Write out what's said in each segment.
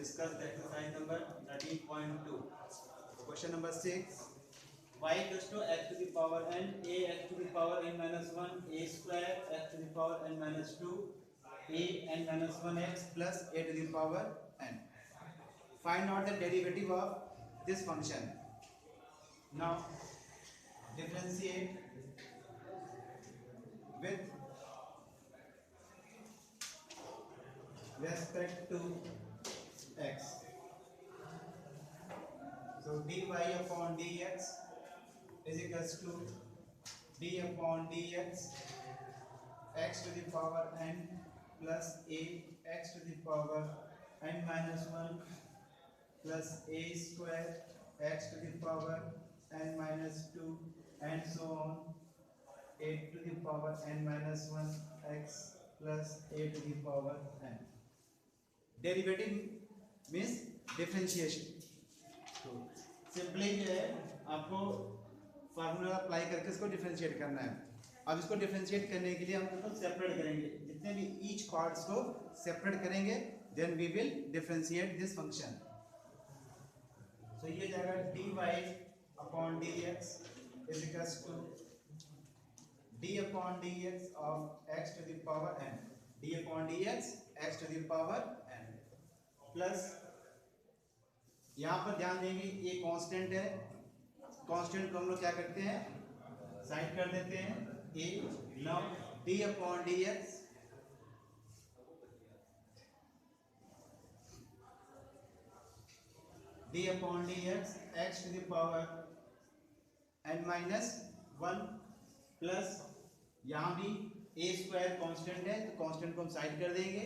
discuss the exercise number 13.2. Question number 6. Y equals to x to the power n, a x to the power n minus 1, a square x to the power n minus 2, a n minus 1x plus a to the power n. Find out the derivative of this function. Now differentiate with respect to x. So dy upon dx is equals to d upon dx x to the power n plus a x to the power n minus 1 plus a square x to the power n minus 2 and so on, a to the power n minus 1 x plus a to the power n. Derivative means differentiation. तो simply जो है आपको formula apply करके इसको differentiate करना है. अब इसको डिफरेंशिएट करने के लिए हम इसको सेपरेट करेंगे, जितने भी ईच पार्ट्स को सेपरेट करेंगे, then we will differentiate this function. So ये जाएगा dy upon dx is equals to d upon dx of x to the power n, d upon dx x to the power n plus यहाँ पर ध्यान देंगे ये constant है, constant को हम लोग क्या करते हैं, साइड कर देते हैं a. Now d upon dx d upon dx x to the power n minus 1 plus यहाँ भी a स्क्वायर कांस्टेंट है तो कांस्टेंट को हम साइड कर देंगे,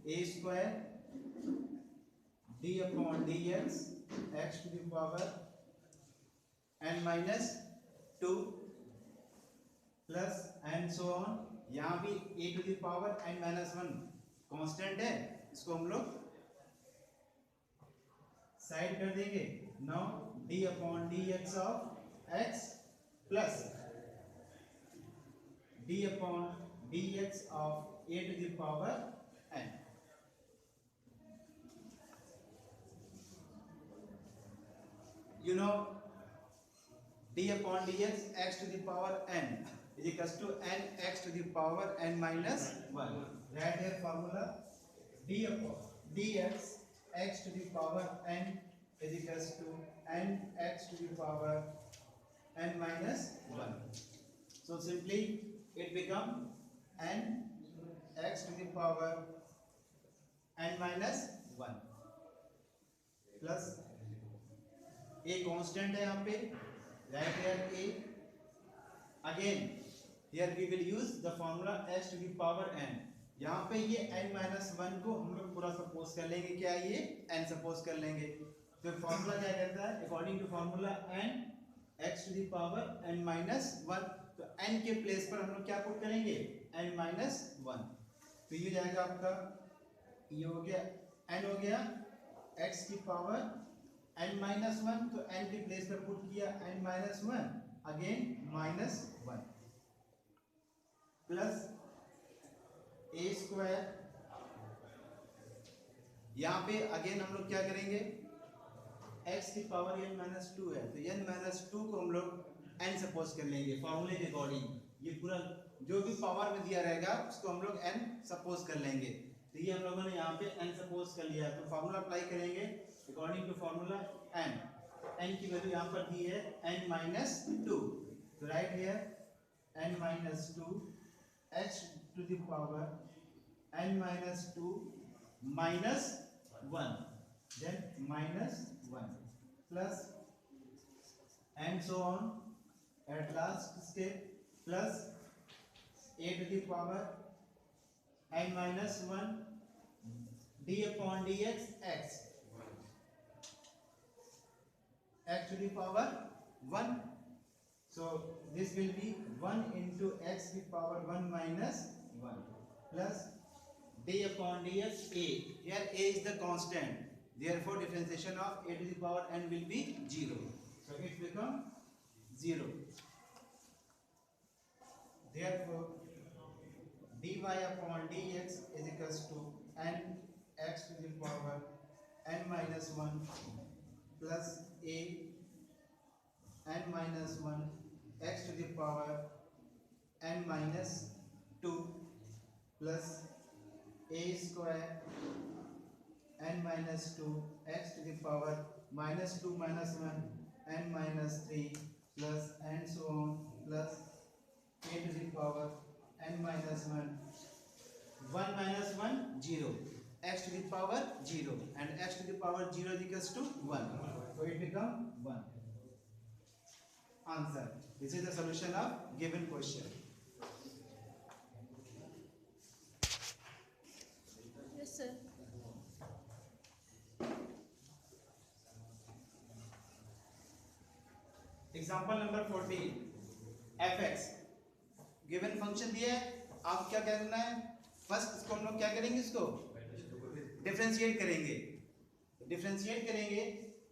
a square d upon dx x to the power n minus 2 plus and so on. यहाँ भी a to the power n minus 1 constant है, इसको हम लोग साइड कर देंगे. Now d upon dx of x plus d upon dx of a to the power n. You know d upon dx x to the power n is equals to n x to the power n minus 1. Write here formula d upon dx x to the power n is equals to n x to the power n minus 1. So simply it become n x to the power n minus 1 plus a constant है यहाँ पे, right here a. Again here we will use the formula x to the power n. यहाँ पे ये n minus 1 को हम लोग पूरा सपोज कर लेंगे, क्या ये n सपोज कर लेंगे. तो फॉर्मूला क्या कहता है, according to formula n x to the power n minus 1. तो n के प्लेस पर हम लोग क्या पुट करेंगे, n माइनस 1. तो ये जाएगा आपका, ये हो गया n हो गया x की पावर n माइनस 1, तो n के प्लेस पर पुट किया n minus 1, again minus 1 plus a square. यहाँ पे अगेन हम लोग क्या करेंगे, x की पावर n माइनस 2 है तो n माइनस 2 को हम लोग n सपोज कर लेंगे फॉर्मूले के अकॉर्डिंग. ये पूरा जो भी पावर में दिया रहेगा उसको हम लोग n सपोज कर लेंगे. तो ये हम लोगों ने यहाँ पे n सपोज कर लिया, तो फॉर्मूला अप्लाई करेंगे according to formula n. n की वैल्यू यहाँ पर दी है n माइनस 2, तो right here n minus 2 h to the power n minus 2 minus 1, then minus 1 plus and so on at last step plus a to the power n minus 1 d upon dx x to the power 1. So this will be 1 into x to the power 1 minus 1 plus d upon dx a. Here a is the constant, therefore differentiation of a to the power n will be 0. So it becomes 0. Therefore dy upon dx is equals to n x to the power n minus 1 plus a n minus 1 x to the power n minus 2 plus a square n minus 2 x to the power minus 2 minus 1 n minus 3 plus and so on plus a to the power n minus 1 1 minus 1 0 x to the power 0 and x to the power 0 is equals to 1, so it become 1. Answer. This is the solution of given question. Yes, sir. Example number 14. fx given function दिया है, आप क्या करना है, first इसको हम लोग क्या करेंगे, इसको डिफरेंशिएट करेंगे. डिफरेंशिएट करेंगे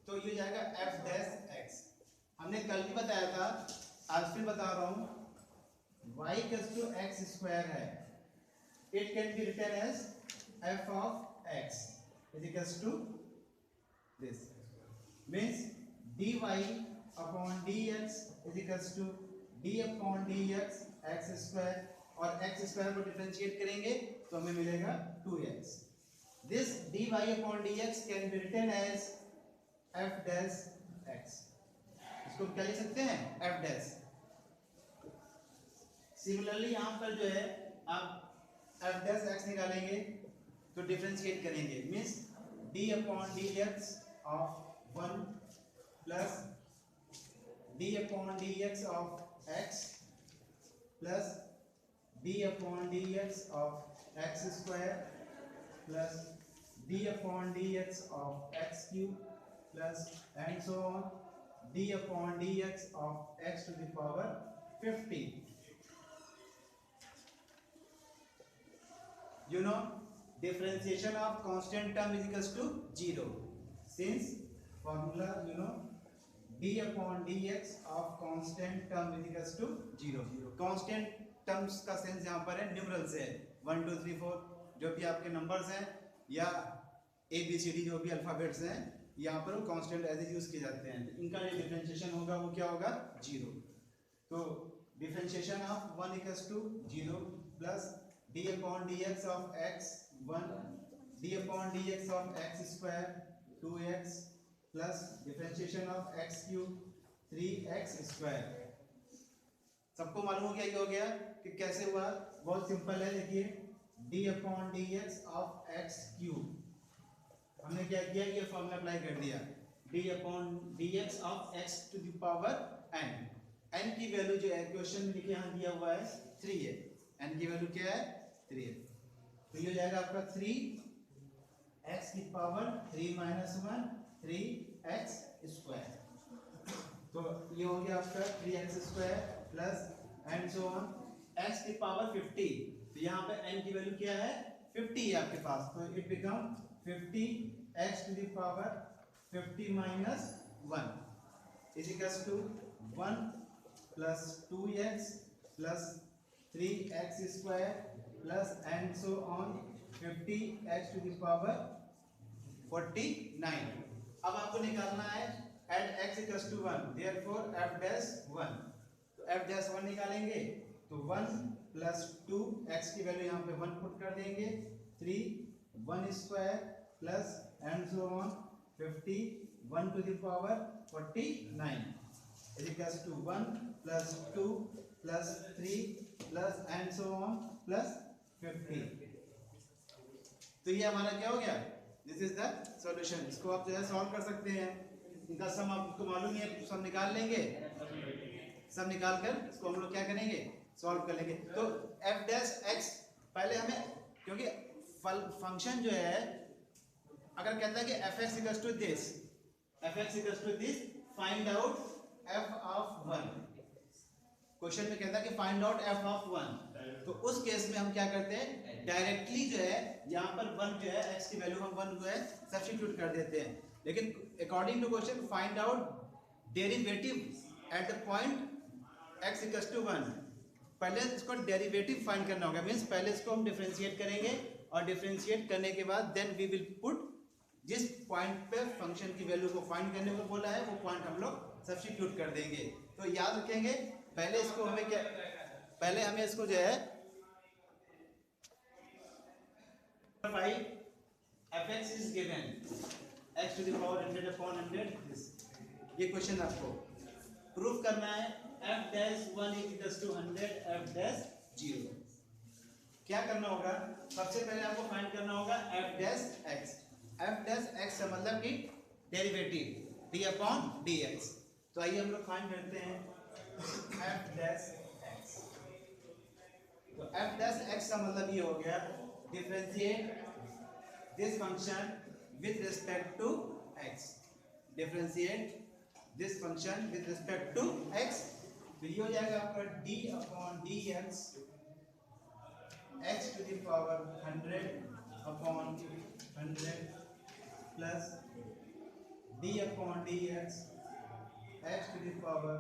तो ये जाएगा f डैश x. हमने कल भी बताया था, आज फिर बता रहा हूं, y equals to x square है. It can be written as f of x is equals to this, means dy upon dx is equals to d upon dx x square, और x स्क्वायर को differentiate करेंगे तो हमें मिलेगा 2x. This dy upon dx can be written as f dash x. इसको क्या लिख सकते हैं, f डैश. सिमिलरली यहां पर जो है आप f डैश x निकालेंगे तो डिफरेंशिएट करेंगे, means d upon dx of 1 plus d upon dx of x plus d upon dx of x square plus d upon dx of x cube plus and so on d upon dx of x to the power 50. You know, differentiation of constant term is equals to 0. Since formula, you know, d upon dx of constant term is equals to 0. constant terms का sense यहाँ पर है numeral से, 1 2 3 4 जो भी आपके numbers हैं या ए बी सी डी जो भी अल्फाबेट्स हैं, यहाँ पर वो कांस्टेंट एज यूज किए जाते हैं. इनका जो डिफरेंशिएशन होगा वो क्या होगा, 0. तो differentiation of 1 equals to 0 plus d upon dx of x 1 d upon dx of x square 2x plus differentiation of x cube 3x square. सबको मालूम हो गया, ये हो गया कि कैसे हुआ, बहुत सिंपल है. देखिए d upon dx of x cube हमने क्या किया, ये फॉर्मूला अप्लाई कर दिया, d upon dx of x to the power n. n की वैल्यू जो है क्वेश्चन में देखिए यहाँ दिया हुआ है 3 है, n की वैल्यू क्या है 3 है, तो ये हो जाएगा आपका 3x की पावर 3 माइनस 1 3x स्क्वायर. तो ये हो गया आपका 3x square plus and so on x की पावर 50. तो यहाँ पे n की वैल्यू क्या है 50 है आपके पास, तो it become 50x to the power 50 minus 1 is equals to 1 plus 2x plus 3x square plus and so on 50x to the power 49. अब आपको निकालना है at x equals to 1, therefore f dash 1. तो f डैश 1 निकालेंगे तो 1 plus 2 x की value यहाँ पे 1 पुट कर देंगे, 3 1 square plus and so on 50 1 to the power 49 is equals to 1 plus 2 plus 3 plus and so on plus 50. तो ये हमारा क्या हो गया, दिस इज द सॉल्यूशन. इसको आप जो है सॉल्व कर सकते हैं. इनका सम आपको मालूम है, सब निकाल लेंगे, सब निकाल कर इसको हम लोग क्या करेंगे, सॉल्व कर लेंगे. तो f डैश x पहले हमें, क्योंकि फंक्शन जो है अगर कहता है कि fx equals to this, fx equals to this, find out f of 1. Question में कहता है कि फाइंड आउट f ऑफ 1. तो उस केस में हम क्या करते हैं, डायरेक्टली जो है यहाँ पर 1 जो है x की वैल्यू हम 1 जो है सब्स्टिट्यूट कर देते हैं. लेकिन according to question find out derivative at the point x equals to 1, पहले इसको डेरिवेटिव फाइंड करना होगा. मींस पहले इसको हम डिफरेंशिएट करेंगे और डिफरेंशिएट करने के बाद देन वी विल पुट जिस पॉइंट पे फंक्शन की वैल्यू को फाइंड करने को बोला है, वो पॉइंट हम लोग सब्स्टिट्यूट कर देंगे। तो याद रखेंगे पहले इसको हमें क्या, पहले हमें इसको जो है fx is given x to the power 100 upon 100 this, ये क्वेश्चन आपको प्रूफ करना है f dash 1 equals to 100 f dash 0। क्या करना होगा, सबसे पहले आपको फाइंड करना होगा f dash x। f dash x का मतलब कि डेरिवेटिव d अपॉन dx। तो आइए हम लोग फाइंड करते हैं f dash x। तो f dash x का मतलब ये हो गया differentiate this function with respect to x, differentiate this function with respect to x। तो ये हो जाएगा आपका d upon dx x to the power 100 upon 100 plus d upon dx x to the power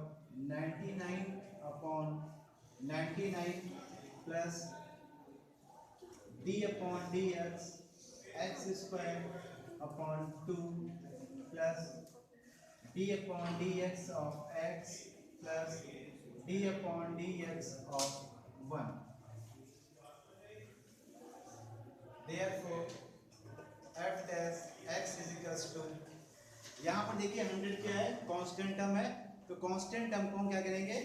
99 upon 99 plus d upon dx x square upon 2 plus d upon dx of x plus d upon dx of 1। Therefore, f dash x is equals to, यहाँ पर देखिए 100 क्या है, constant term है, तो constant term को हम क्या करेंगे,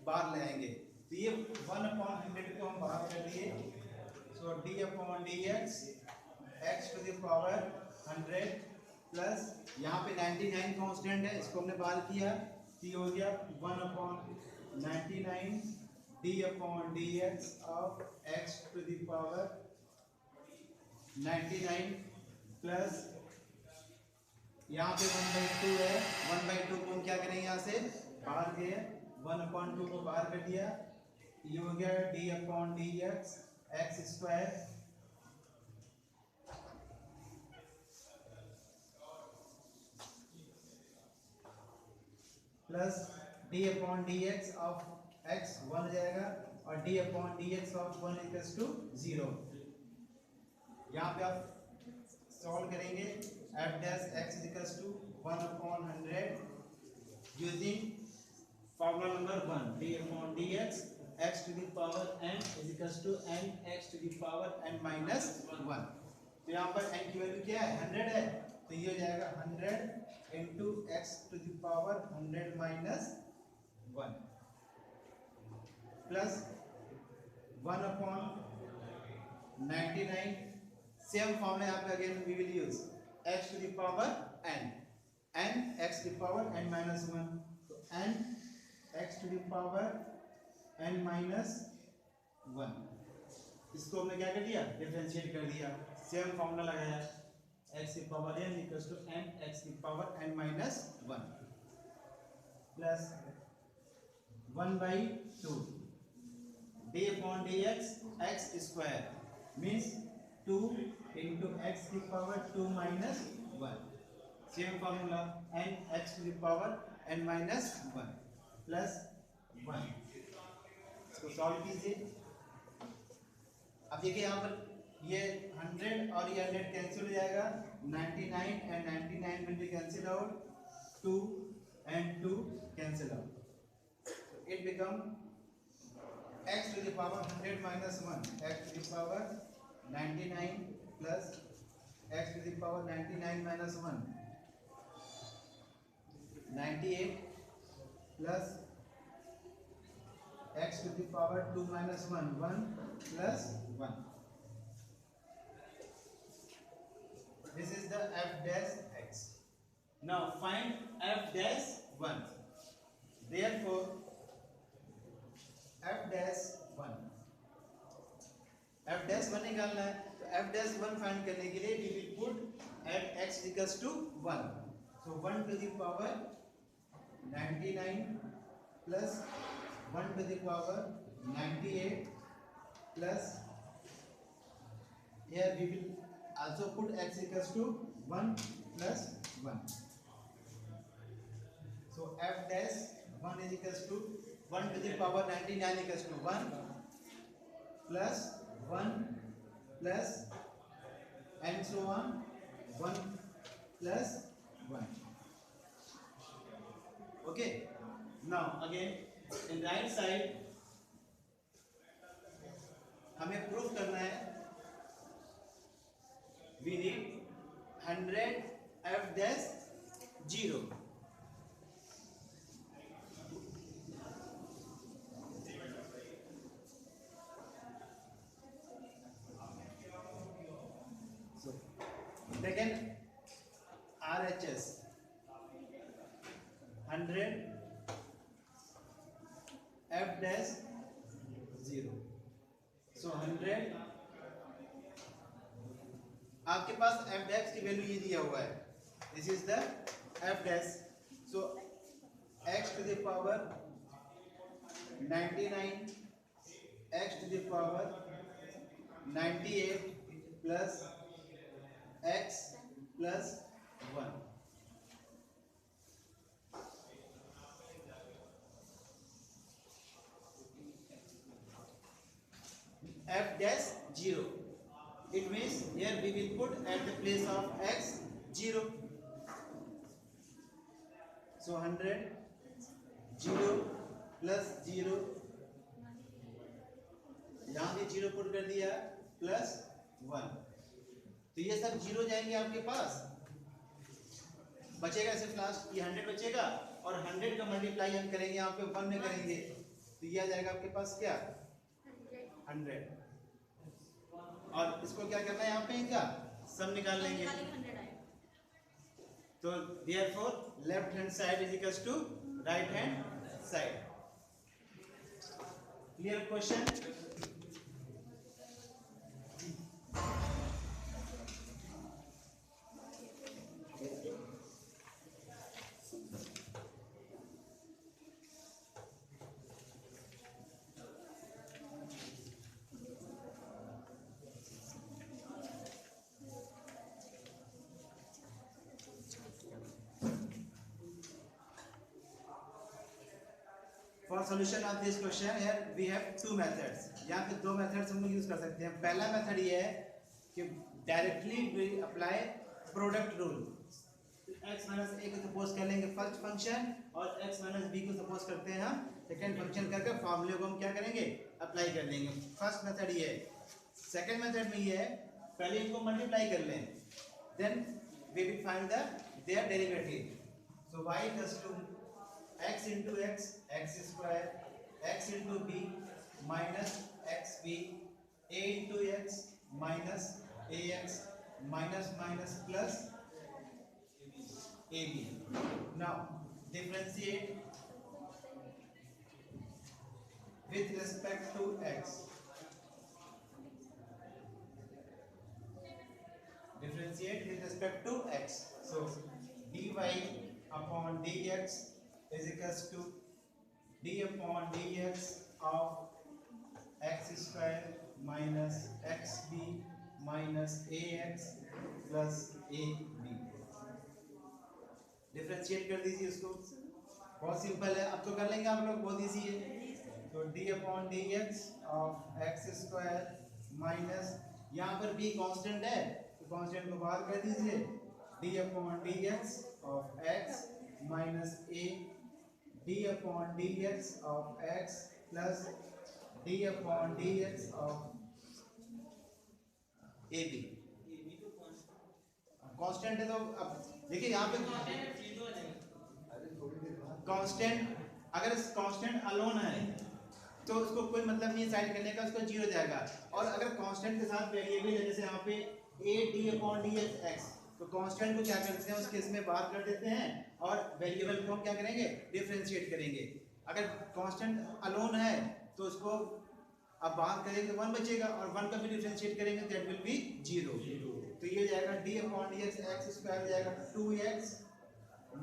बाहर ले आएंगे। तो ये 1/100 को हम बाहर कर लिए, so d upon dx x to the power 100 plus यहाँ पे 99 कांस्टेंट है, इसको हमने बाहर किया, तो ये हो गया 1/99 d upon dx of x to the power 99 plus यहाँ पे 1/2 है, 1/2 को हम क्या करेंगे, यहाँ से बाहर गए, 1/2 को बाहर कर दिया, ये हो गया d upon dx x square plus d upon dx of x 1 हो जाएगा और d upon dx of 1 equals to 0। यहाँ पे आप सॉल्व करेंगे f dash x is equals to 1/100 using formula number 1 d upon dx x to the power n is equals to n x to the power n minus 1। तो यहाँ पर n की value क्या है, 100 है, तो ये हो जाएगा 100 into x to the power 100 minus 1 plus 1/99। Same formula यहाँ पे again we will use x to the power n, n x to the power n minus 1, तो n x to the power n minus 1, इसको हमने क्या कर दिया, differentiate कर दिया, सेम फॉर्मूला लगाया x की power n equals to n x की power n minus 1 plus 1/2 d upon dx x square means 2 into x की power 2 minus 1, same formula n x to the power n minus 1 plus 1। इसको solve कीजिए। अब देखिए यहाँ पर ये 100 और ये 100 कैंसिल हो जाएगा, 99 and 99 will be cancel out, 2 and 2 cancel out, so it become x to the power 100 minus 1 x to the power 99 plus x to the power 99 minus 1 98 plus x to the power 2 minus 1 1 plus 1। This is the f dash x। Now find f dash 1। Therefore f dash 1, f dash 1 निकालना है, तो f dash 1 find करने के लिए we will put at x equals to 1, so 1 to the power 99 plus 1 to the power 98 plus here we will also put x equals to 1 plus 1, so f dash 1 is equals to 1 to the power 99 equals to 1 plus 1 plus and so on 1 plus 1. Okay. Now again in right side हमें proof करना है, we need 100 f dash 0. So second RHS 100 f dash 0. So 100 आपके पास f dash की value ये दिया हुआ है, this is the f dash. So x to the power 99 x to the power 98 plus x plus 1. F dash 0. It means here we will put at the place of x 0. So 100 0 plus 0, यहाँ भी 0 put कर दिया plus 1. तो ये सब 0 जाएंगे आपके पास, बचेगा सिर्फ लास्ट ये 100 बचेगा, और 100 का मल्टीप्लाई हम करेंगे यहाँ पे 1 में करेंगे, तो ये आ जाएगा आपके पास क्या 100. और इसको क्या करना है, यहाँ पे इनका सम निकाल लेंगे. तो therefore left hand side is equals to right hand side. Clear question? For solution of this question here we have two methods. यहाँ पे दो methods हम लोग यूज कर सकते हैं. पहला मेथड ये है कि directly we apply product rule. x minus a को सपोज कर लेंगे फर्स्ट फंक्शन, और x माइनस b को सपोज करते हैं हम सेकेंड फंक्शन करके फॉर्मूले को हम क्या करेंगे अप्लाई कर लेंगे. फर्स्ट मेथड ये है. सेकेंड मेथड में ये है पहले इनको मल्टीप्लाई कर लें, then we will find the their derivative. So y equals to x into x x square x into b minus xb a into x minus ax minus minus plus ab. Now differentiate with respect to x. Differentiate with respect to x. So dy upon dx is equals to d upon dx of x square minus xb minus ax plus ab. Differentiate कर दीजिए इसको, बहुत simple है, अब तो कर लेंगे आप लोग, बहुत इजी है. तो d upon dx of x square minus, यहाँ पर b कांस्टेंट है तो कांस्टेंट को बाहर कर दीजिए, d upon dx of x minus a d upon dx of x plus d upon dx of ab. Constant है तो अब देखिए यहाँ पे कांस्टेंट, अगर कांस्टेंट अलोन है तो उसको कोई मतलब नहीं साइड करने का, उसको 0 जाएगा. और अगर कांस्टेंट के साथ वेरिएबल है, जैसे यहाँ पे a d upon dx x, तो कांस्टेंट को क्या करते हैं उस केस में बाहर कर देते हैं, और वेरिएबल को हम क्या करेंगे डिफरेंशिएट करेंगे. अगर कांस्टेंट अलोन है तो उसको अब बाहर करेंगे 1 बचेगा, और 1 का भी डिफरेंशिएट करेंगे दैट विल बी 0. तो ये जाएगा d upon dx x square जाएगा 2x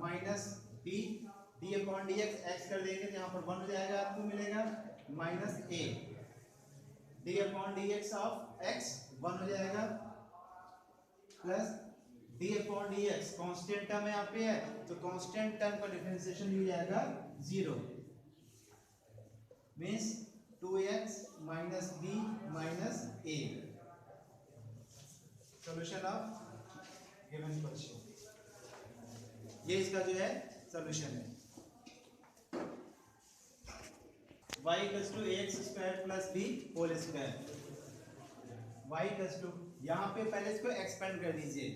minus b d upon dx x कर देंगे तो यहाँ पर 1 हो जाएगा, आपको मिलेगा minus a d upon dx of x 1 हो जाएगा plus d upon dx constant term यहाँ पे है तो कांस्टेंट टर्म का डिफरेंशिएशन मिल जाएगा 0, means 2x minus b minus a. Solution of given question. ये इसका जो है सॉल्यूशन है। y equals to ax square plus b whole square. y equals to, यहाँ पे पहले इसको एक्सपेंड कर दीजिए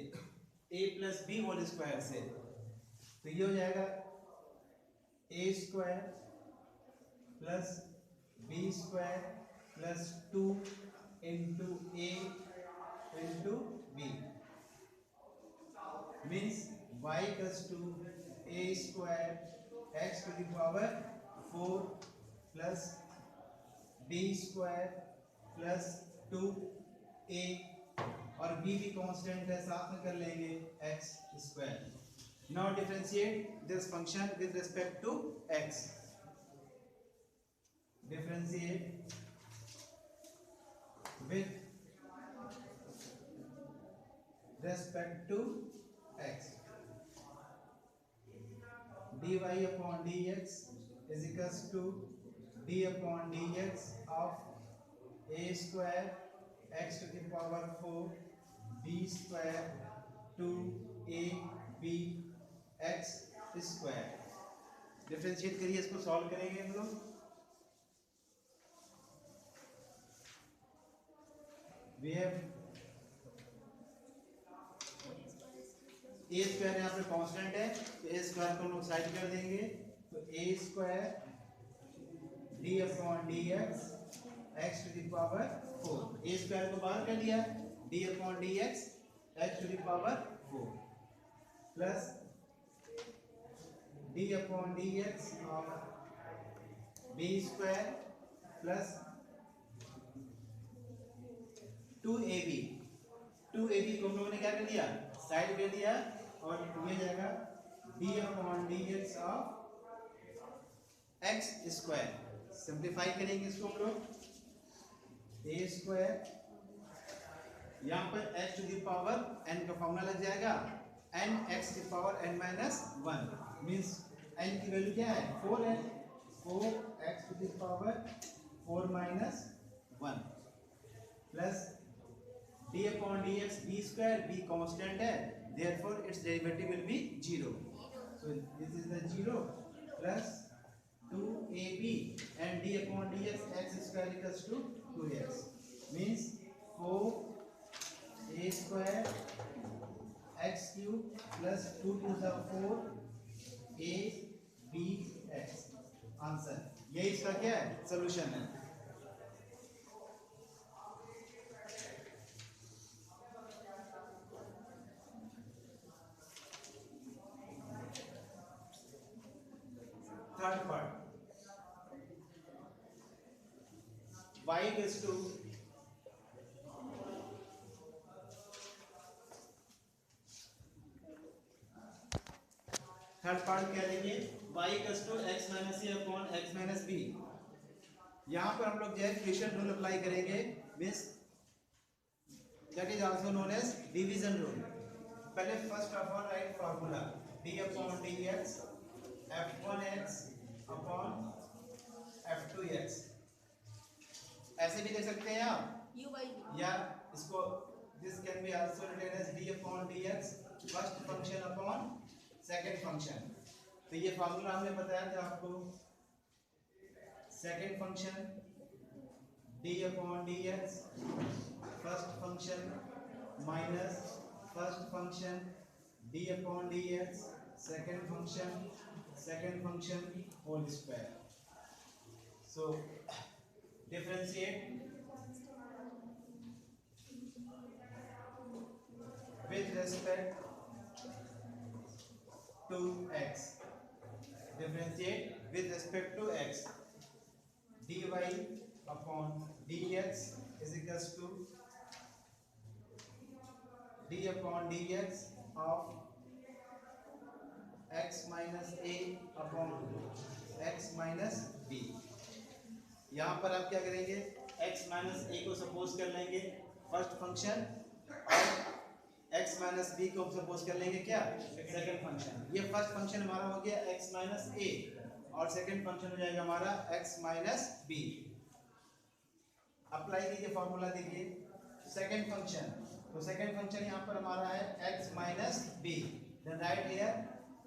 a plus b whole square से, तो ये हो जाएगा a square plus b square plus 2 into a into b, means y equals to a square x to the power 4 plus b square plus 2a, और b भी constant है, साथ में कर लेंगे x square. Now differentiate this function with respect to x। Differentiate with respect to x, dy upon dx is equals to d upon dx of a square x to the power 4 b square 2ab x square। Differentiate करिए, इसको solve करेंगे हम लोग। we have A square यहाँ पे constant है, तो a square को हम लोग साइड कर देंगे, तो a square d upon d x x to the power 4, a square को बाहर कर दिया, d upon d x x to the power 4 plus d upon d x of b square plus 2ab। 2ab को हम लोगों ने क्या कर दिया, साइड कर दिया, और ये जाएगा d upon d x of x square. Simplify करेंगे इसको हम लोग, ए स्क्वायर, यहाँ पर x to the power n का फॉर्मूला लग जाएगा, n x to the power n minus 1, means n की वैल्यू क्या है 4n, 4 x to the power 4 minus 1 plus d upon dx b square, b constant है, therefore its derivative will be 0, so this is the 0 plus 2ab and d upon dx x square equals to 2x, means 4a square x cube plus 2 to the 4 a b x। Answer ये इसका क्या है, solution है। Third part, y equals to third part क्या लेंगे, y equals to x minus a upon x minus b. यहाँ पर हम लोग जो है फ्यूशन रूल अप्लाई करेंगे, means that is also known as division rule. पहले first of all write formula d upon dx f1x upon f2x, ऐसे भी देख सकते हैं आप, या इसको this can be also written as d upon dx first function upon second function. तो ये फार्मूला हमने बताया था आपको, second function d upon dx first function minus first function d upon dx second function whole square। So differentiate with respect to x, differentiate with respect to x, dy upon dx is equals to d upon dx of x minus a upon x minus b। यहाँ पर आप क्या करेंगे, x minus a को suppose कर लेंगे first function, और x minus b को सपोज कर लेंगे क्या, सेकंड फंक्शन। ये फर्स्ट फंक्शन हमारा हो गया x माइनस a, और सेकंड फंक्शन हो जाएगा हमारा x माइनस b। अप्लाई कीजिए फॉर्मूला, देखिए सेकंड फंक्शन, तो सेकंड फंक्शन यहाँ पर हमारा है x minus b, then right here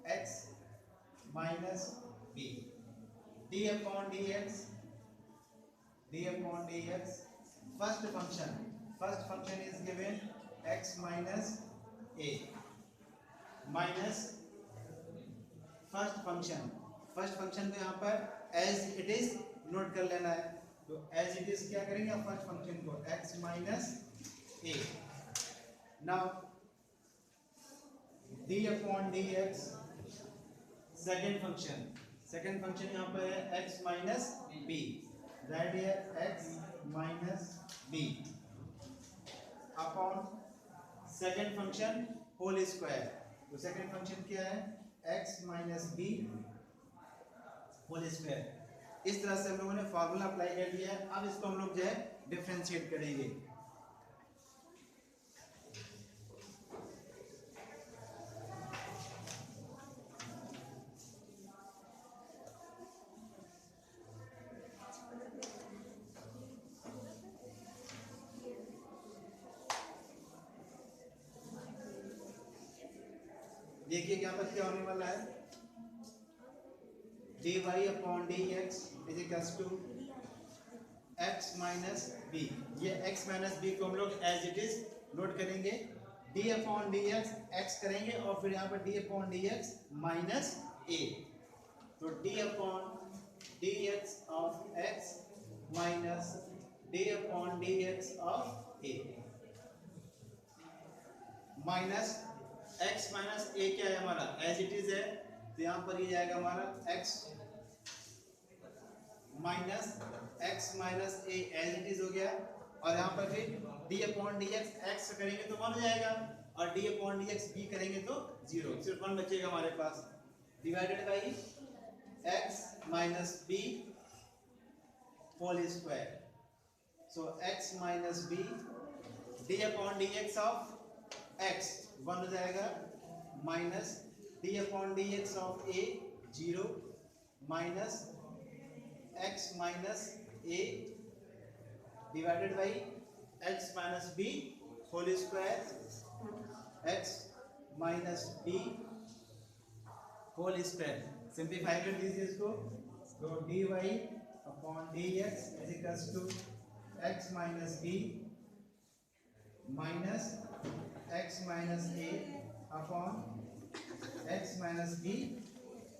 x minus b. d upon dx, first function is given x minus a minus first function को यहाँ पर एज इट इज नोट कर लेना है। तो एज इट इज क्या करेंगे आप फर्स्ट फंक्शन को x minus a. Now d upon dx second function यहाँ पर है x minus b, right here x minus b upon second function whole square. तो सेकेंड फंक्शन क्या है x minus b whole square. इस तरह से हम लोगों ने फॉर्मूला अप्लाई कर दिया है। अब इसको हम लोग जो है डिफरेंशिएट करेंगे। देखिए यहाँ पर क्या होने वाला है, dy upon dx is equals to x minus b. ये x माइनस बी को हम लोग एज इट इज नोट करेंगे। d अपॉन dx x करेंगे और फिर यहाँ पर d upon dx minus a। तो d upon dx of x minus d upon dx of a minus x minus a क्या है हमारा एज इट इज है। तो यहाँ पर ये जाएगा हमारा x minus a as it is हो गया। और यहाँ पर फिर d अपॉन dx x करेंगे तो 1 हो जाएगा और d अपॉन dx b करेंगे तो 0, सिर्फ 1 बचेगा हमारे पास। Divided by x minus b whole square. So x minus b d upon dx of x 1 हो जाएगा minus d upon dx of a 0 minus x minus a divided by x minus b whole square x minus b whole square. Simplify कर दीजिए इसको। तो dy upon dx is equals to x minus b minus x minus a upon x minus b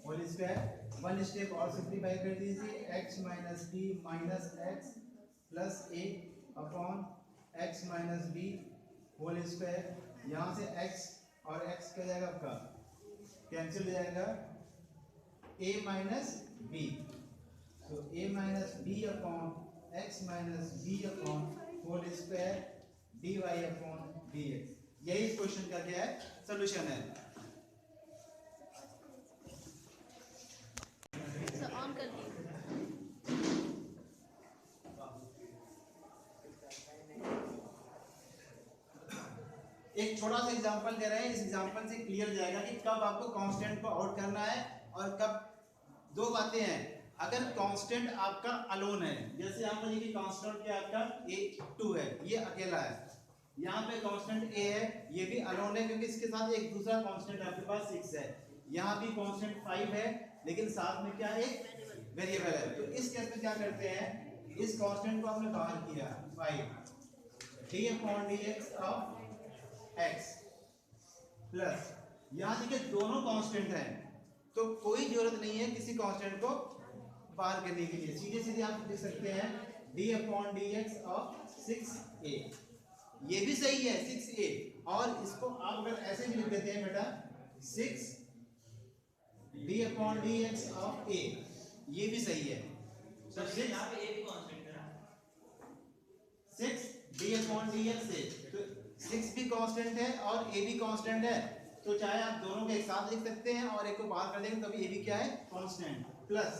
whole square. 1 step और simplify कर दीजिए, x minus b minus x plus a upon x minus b whole square. यहाँ से x और x क्या जाएगा आपका cancel हो जाएगा, a माइनस b। तो a minus b upon x minus b upon whole square dy upon dx। यही इस क्वेश्चन का क्या है सॉल्यूशन है। ऑन कर दिए। एक छोटा सा एग्जांपल दे रहे हैं, इस एग्जांपल से क्लियर हो जाएगा कि कब आपको कांस्टेंट को आउट करना है और कब। दो बातें हैं, अगर कांस्टेंट आपका अलोन है, जैसे यहाँ पर ये कांस्टेंट क्या आपका a2 है, ये अकेला है। यहाँ पे कांस्टेंट a है, ये भी अलोन है क्योंकि इसके साथ एक दूसरा कांस्टेंट आपके पास 6 है। यहाँ भी कांस्टेंट 5 है लेकिन साथ में क्या एक वेरिएबल है। तो इस केस में क्या करते हैं, इस कांस्टेंट को हमने बाहर किया 5 d upon dx of x plus यहाँ देखिए दोनों कांस्टेंट हैं तो कोई जरूरत नहीं है किसी कांस्टेंट को बाहर करने के लिए। सीधे सीधे आप लिख सकते हैं d upon dx of 6a। ये भी सही है 6a, और इसको आप अगर ऐसे भी लिख देते हैं बेटा 6 d upon dx of a, ये भी सही है। तो 6 यहाँ पे a भी कांस्टेंट है, 6 d अपॉन dx है तो 6 भी कांस्टेंट है और a भी कांस्टेंट है। तो चाहे आप दोनों को एक साथ लिख सकते हैं और एक को बाहर कर देंगे तभी a भी क्या है constant, plus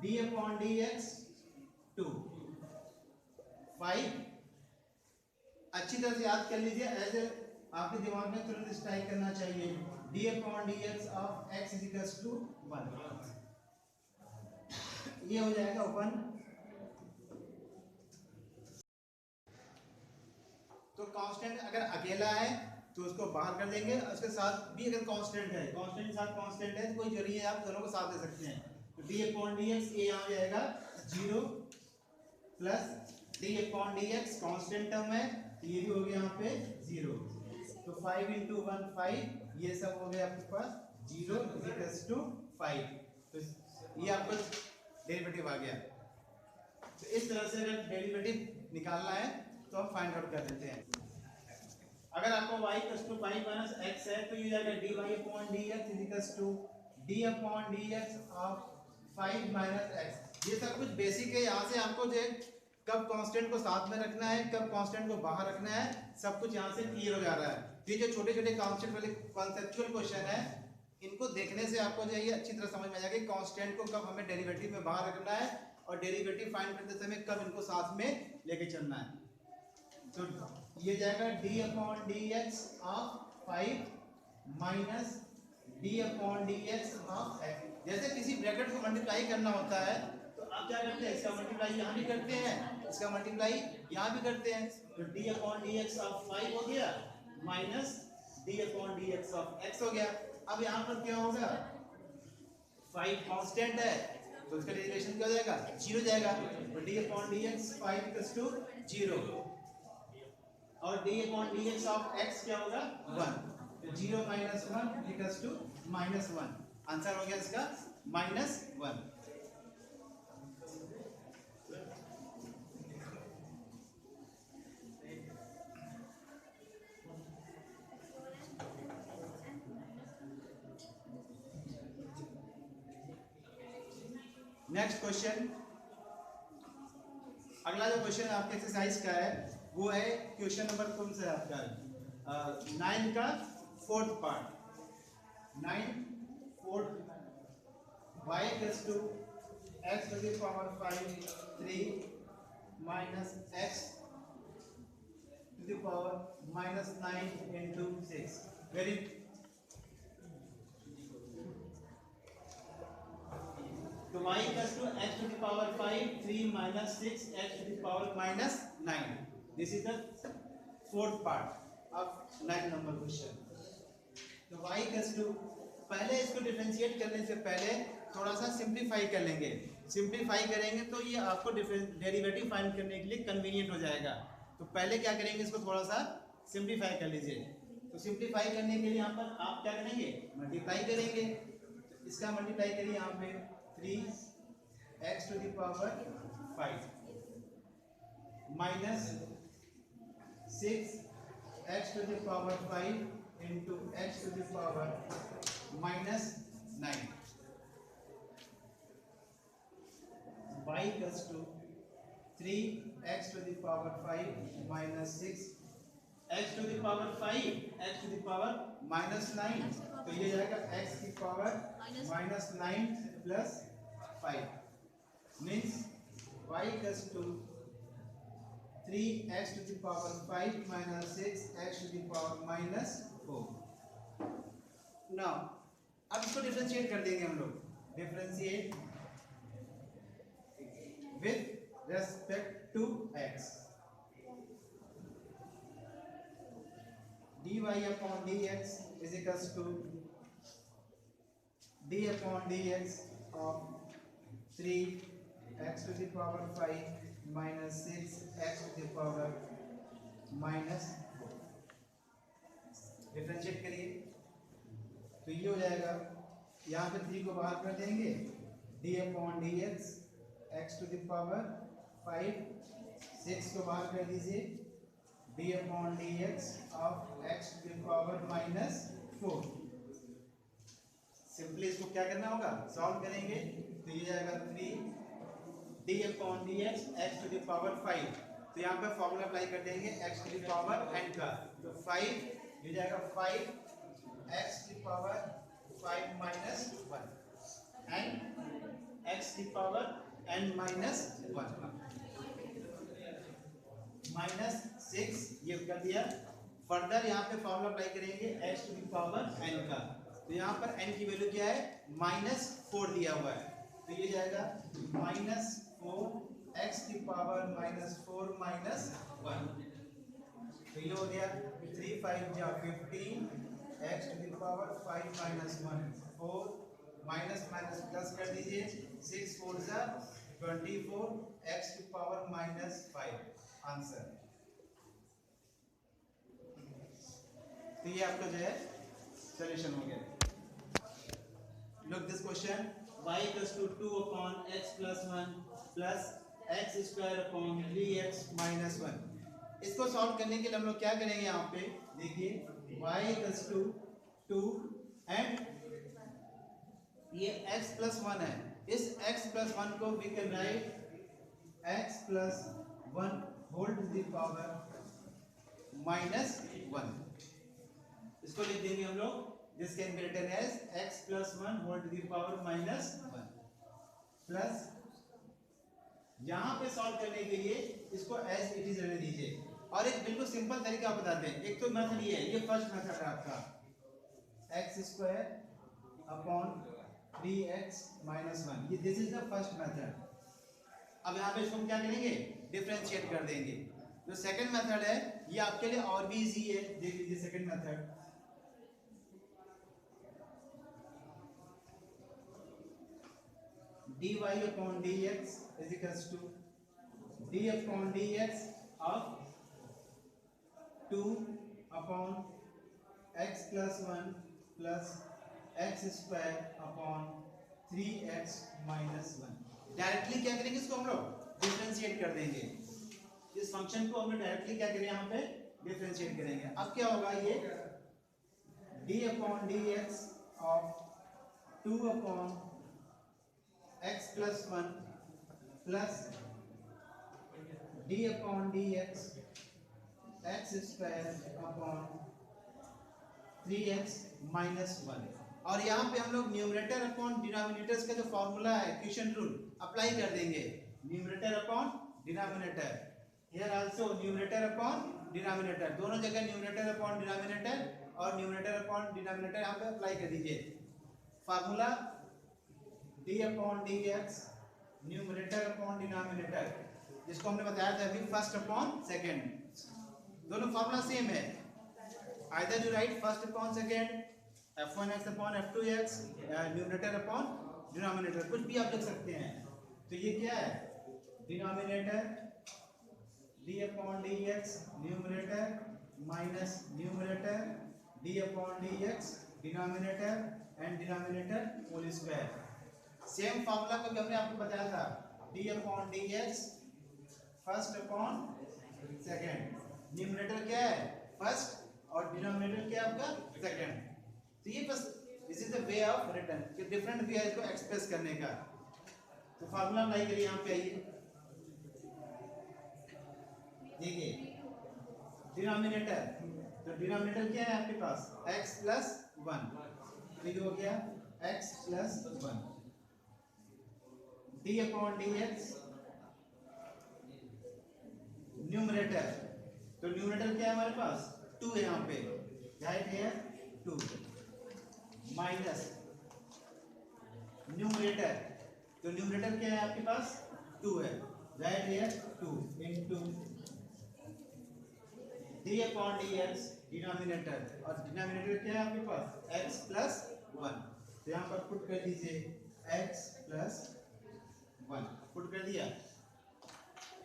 d upon dx 2 5। अच्छी तरह से याद कर लीजिए, ऐसे आपके दिमाग में तुरंत स्ट्राइक करना चाहिए। d upon dx of x is equals to 1, ये हो जाएगा ओपन। तो कांस्टेंट अगर अकेला है तो उसको बाहर कर देंगे। उसके साथ भी अगर कांस्टेंट है, कांस्टेंट के साथ कांस्टेंट है, कोई जरूरी है आप दोनों को साथ दे सकते हैं। तो d अपॉन dx ये यहाँ जाएगा 0 plus d upon dx constant term है, तो ये भी हो गया यहाँ पे 0। तो 5 into 1 5, ये सब हो गया आपके पास 0 इक्वल्स टू 5। तो ये आपका डेरिवेटिव आ गया। तो इस तरह से अगर डेरिवेटिव निकालना है तो हम फाइंड आउट कर देते हैं। अगर आपको y = 5 - x है तो ये जाएगा dy upon dx equals to d upon dx of 5 - x। ये सब कुछ बेसिक है। यहाँ से आपको जो कब कांस्टेंट को साथ में रखना है, कब कांस्टेंट को बाहर रखना है, सब कुछ यहाँ से क्लियर हो जा रहा है। ये जो छोटे छोटे कांस्टेंट वाले कॉन्सेप्चुअल क्वेश्चन है, इनको देखने से आपको जो है अच्छी तरह समझ में आ जाएगा कि कांस्टेंट को कब हमें डेरिवेटिव में बाहर रखना है और डेरिवेटिव फाइंड करते समय कब इनको साथ में लेके चलना है। तो ये जाएगा d upon dx of 5 minus d upon dx of x। जैसे किसी ब्रैकेट को मल्टीप्लाई करना होता है तो आप क्या करते हैं, इसका मल्टीप्लाई यहाँ भी करते हैं, इसका मल्टीप्लाई यहाँ भी करते हैं। तो d अपॉन dx ऑफ 5 हो गया minus d upon dx of x हो गया। अब यहाँ पर क्या होगा, 5 कांस्टेंट है तो उसका डेरिवेशन क्या हो जाएगा, 0 जाएगा। तो d upon dx 5 equals to 0 और d upon dx of x क्या होगा 1। तो 0 - 1 इक्वल्स टू -1। आंसर हो गया इसका -1। नेक्स्ट क्वेश्चन, अगला जो क्वेश्चन आपके एक्सरसाइज का है वो है क्वेश्चन नंबर कौन सा है आपका 9 का 4th part. 9 4 y equals to x to the power 5 3 minus x to the power -9 into 6। Very तो y equals to x to the power 5 3 minus 6 x to the power -9। This is the 4th part of 9 number question. तो y equals to, पहले इसको differentiate करने से पहले थोड़ा सा simplify कर लेंगे। सिंपलीफाई करेंगे तो ये आपको डेरिवेटिव फाइंड करने के लिए कन्वीनियंट हो जाएगा। तो पहले क्या करेंगे, इसको थोड़ा सा सिंपलीफाई कर लीजिए। तो सिंपलीफाई करने के लिए यहाँ पर आप क्या करेंगे, मल्टीप्लाई करेंगे। तो इसका मल्टीप्लाई करिए यहाँ पे 3x to the power 5 minus 6x to the power 5 into x to the power -9। y equals to 3x to the power 5 minus 6x to the power 5 x to the power -9। तो ये जाएगा x की power -9 plus 5 means y equals to 3x to the power 5 minus 6x to the power -4। Now अब इसको differentiate कर देंगे हम लोग। Differentiate with respect to x। dy upon dx is equals to d upon dx of 3x to the power 5 minus 6x to the power -4। Differentiate करिए तो ये हो जाएगा, यहाँ पे 3 को बाहर कर देंगे, d upon dx x to the power 5 6 को बाहर कर दीजिए, d upon dx of x to the power -4। Simply इसको क्या करना होगा, सॉल्व करेंगे तो ये जाएगा 3 d upon dx x to the power 5। तो यहाँ पे फॉर्मूला अप्लाई कर देंगे x to the power n का। तो 5 ये जाएगा 5 x to the power 5 -1 and x to the power n -1 -6 ये कर दिया। फर्दर यहाँ पे फॉर्मूला अप्लाई करेंगे x to the power n का। तो यहाँ पर n की वैल्यू क्या है, -4 दिया हुआ है। तो ये जाएगा -4 x की पावर -4 -1। तो ये हो गया 3 5 जा 15 x to the power 5 minus 1 4 minus minus plus कर दीजिए 6 4 जा 24 x to power minus 5 answer. तो ये आपका जो है सॉल्यूशन हो गया। Look this question, y equals to 2 upon x plus 1 plus x square upon 3x minus 1। इसको सॉल्व करने के लिए हम लोग क्या करेंगे यहाँ पे देखिए y equals to 2 एंड ये x plus 1 है, इस x plus 1 को we can write x plus 1 whole to the power minus 1। इसको लिख देंगे हम लोग, this can be written as x plus 1 whole to the power minus 1 plus यहाँ पे सॉल्व करने के लिए इसको as it is रहने दीजिए। और एक बिल्कुल सिंपल तरीका बताते हैं। एक तो मेथड ये है, ये फर्स्ट मेथड है आपका x square upon 3x minus 1, ये this is the first method. अब यहाँ पे इसको हम क्या करेंगे डिफरेंशिएट कर देंगे। जो सेकंड मेथड है ये आपके लिए और भी इजी है, देख लीजिए second method dy upon dx is equals to d upon dx of 2 upon x plus 1 plus x square upon 3x minus 1। Directly क्या करेंगे इसको हम लोग डिफरेंशिएट कर देंगे। इस फंक्शन को हम लोग डायरेक्टली क्या करेंगे यहाँ पे डिफरेंशिएट करेंगे। अब क्या होगा ये d upon dx of 2 upon x plus 1 plus d upon dx x square upon 3x minus 1। और यहाँ पे हम लोग न्यूमरेटर अपॉन डिनोमिनेटर्स का जो फॉर्मूला है क्वेश्चन रूल अप्लाई कर देंगे। Numerator upon denominator, here also numerator upon denominator, दोनों जगह न्यूमरेटर अपॉन डिनोमिनेटर और न्यूमरेटर अपॉन डिनोमिनेटर यहाँ पे अप्लाई कर दीजिए। Formula d upon dx numerator upon denominator, जिसको हमने बताया था अभी फर्स्ट अपॉन सेकंड, दोनों फार्मूला सेम है। Either you right first upon second f1x upon f2x numerator upon denominator, कुछ भी आप लिख सकते हैं। तो ये क्या है denominator d upon dx numerator minus numerator d upon dx denominator and denominator whole square. Same formula को भी हमने आपको बताया था d upon dx first upon second, numerator क्या है फर्स्ट और डिनोमिनेटर क्या है आपका सेकंड। तो ये बस this is the way of written, कि डिफरेंट वे है इसको एक्सप्रेस करने का। तो फार्मूला अप्लाई करिए यहाँ पे, आइए देखिए डिनोमिनेटर, तो डिनोमिनेटर क्या है आपके पास x प्लस 1, तो ये हो गया x plus 1 d upon dx numerator, तो न्यूमरेटर क्या है हमारे पास 2 है यहाँ पे, राइट है 2 माइनस न्यूमरेटर, तो न्यूमरेटर क्या है आपके पास 2 है, राइट है 2 into d upon dx denominator, और डिनोमिनेटर क्या है आपके पास x प्लस 1, तो यहाँ पर पुट कर दीजिए x प्लस 1 पुट कर दिया,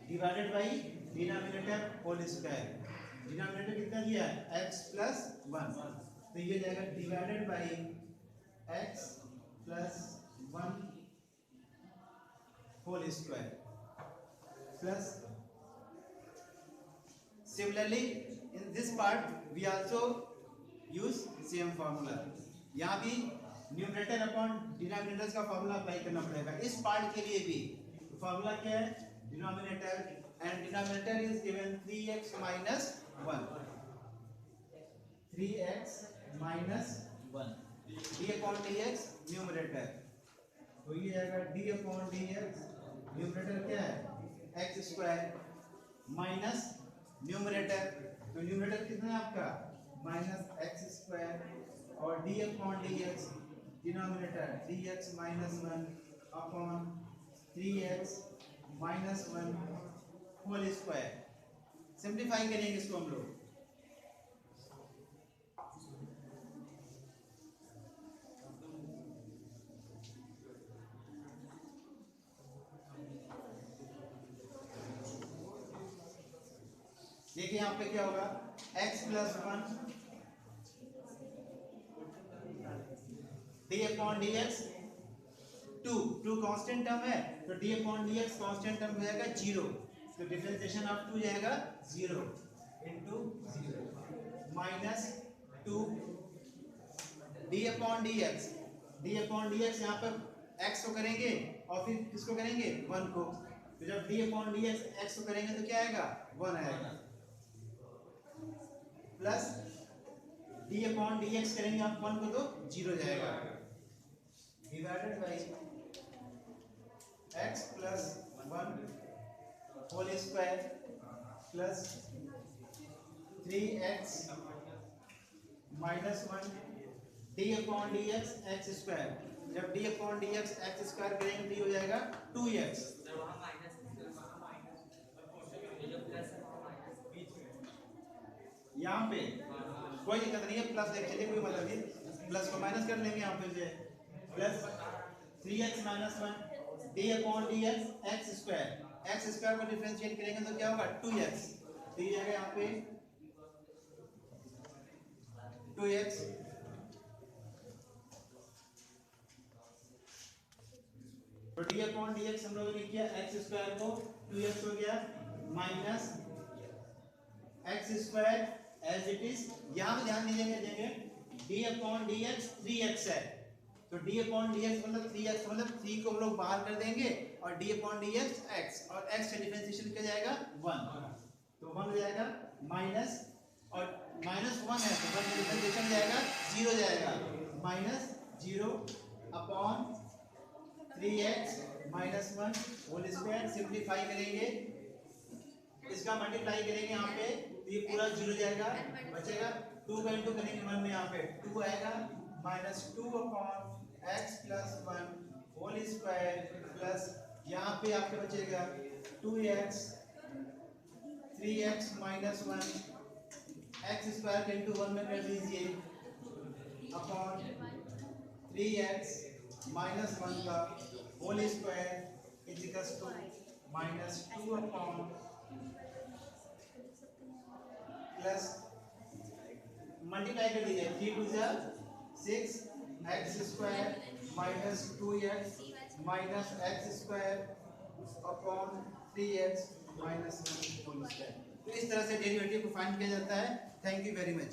divided by denominator whole square, denominator कितना दिया है x प्लस 1, तो ये जाएगा divided by x plus 1 whole square plus. Similarly in this part we also use same formula, यहाँ भी न्यूमरेटर अपॉन डिनोमिनेटर्स का फॉर्मूला अप्लाई करना पड़ेगा। इस पार्ट के लिए भी फॉर्मूला क्या है denominator and denominator is given 3x minus 1, 3x minus 1 d upon dx numerator, तो ये आएगा d अपॉन dx न्यूमरेटर क्या है x स्क्वायर माइनस न्यूमरेटर, तो न्यूमरेटर कितना है आपका माइनस x स्क्वायर और d upon dx denominator dx minus 1 upon 3x minus 1 whole square. Simplify करेंगे इसको हम लोग, देखिए यहाँ पे क्या होगा, x plus 1 d upon d x, two constant term है तो d upon d x constant term हो जाएगा 0, तो डिफरेंशिएशन ऑफ 2 जाएगा 0 into 0 minus 2 d upon d x, d upon d x यहाँ पर x को करेंगे और फिर किसको करेंगे 1 को, तो जब d upon d x x को करेंगे तो क्या आएगा 1 आएगा, plus d upon d x करेंगे आप 1 को तो 0 जाएगा, divided by x plus 1 whole square plus 3x minus 1 d upon d x x square, जब d upon d x x square करेंगे तो ये हो जाएगा 2x, यहाँ पे कोई दिक्कत नहीं है, प्लस देख चलिए कोई मतलब नहीं, प्लस को माइनस कर लेंगे यहाँ पे से plus 3x minus 1 d upon d x square को डिफरेंशिएट करेंगे तो क्या होगा 2x, तो ये आएगा यहाँ पे 2x तो d अपॉन डी एक्स हम लोगों ने किया x स्क्वायर को 2x हो गया minus x square as it is, यहाँ पे ध्यान दीजिएगा d upon d x 3x है तो d अपॉन डी एक्स मतलब 3x मतलब 3 को हम लोग बाहर कर देंगे और d upon d x x और x का डिफरेंशिएशन क्या जाएगा 1, तो 1 हो जाएगा माइनस और माइनस 1 है तो 1 का डिफरेंशिएशन जाएगा 0 जाएगा, minus 0 upon 3x minus 1 whole square, simplify करेंगे इसका मल्टीप्लाई करेंगे यहाँ पे तो ये पूरा 0 जाएगा, बचेगा 2 का इंटू करेंगे 1 में यहाँ पे 2 आएगा minus 2 upon x plus 1 whole square plus यहाँ पे आपके बचेगा 2x 3x minus 1 x square के इंटू 1 में कर दीजिए अपॉन 3x माइनस 1 का whole square is equals to minus 2 upon plus multiply कर दीजिए 3 2 जा 6 x square minus 2x minus x square upon 3x minus 1 whole square, तो इस तरह से डेरिवेटिव को फाइंड किया जाता है। Thank you very much.